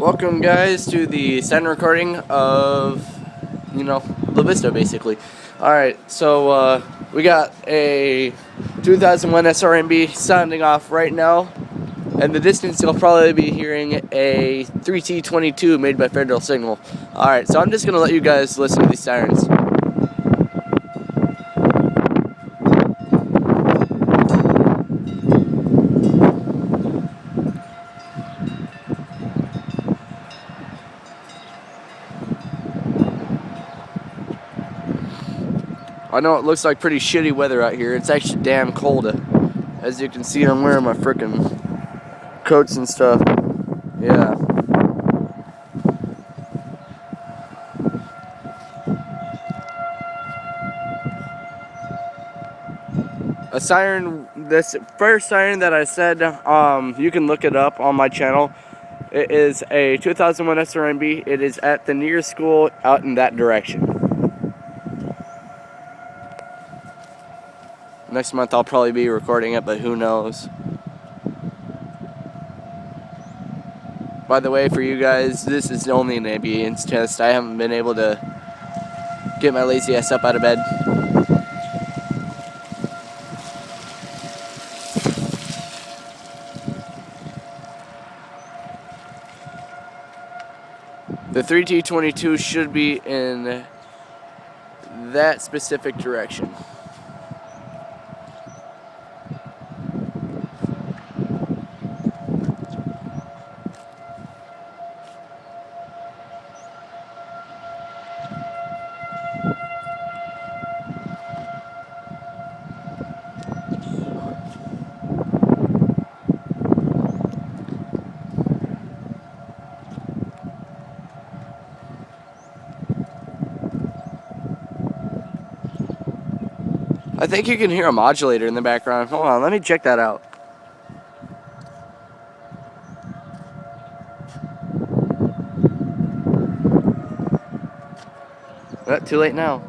Welcome, guys, to the Siren recording of, La Vista, basically. Alright, so we got a 2001 SRMB sounding off right now. And the distance, you'll probably be hearing a 3T22 made by Federal Signal. Alright, so I'm just going to let you guys listen to these sirens. I know it looks like pretty shitty weather out here. It's actually damn cold. As you can see, I'm wearing my frickin' coats and stuff. Yeah. A siren, this first siren that I said, you can look it up on my channel. It is a 2001 SRMB. It is at the nearest school out in that direction. Next month I'll probably be recording it, but who knows. By the way, for you guys, this is only an ambience test. I haven't been able to get my lazy ass up out of bed. The 3T22 should be in that specific direction. I think you can hear a modulator in the background. Hold on, let me check that out. Too late now.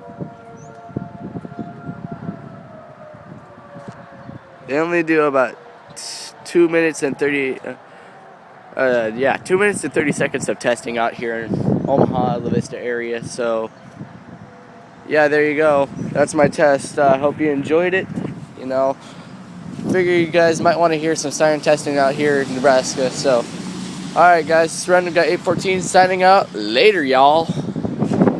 They only do about 2 minutes and 30 2 minutes and 30 seconds of testing out here in Omaha, La Vista area. So yeah, there you go. That's my test. Hope you enjoyed it. Figure you guys might want to hear some siren testing out here in Nebraska. So, alright guys, Siren got 814 signing out. Later, y'all.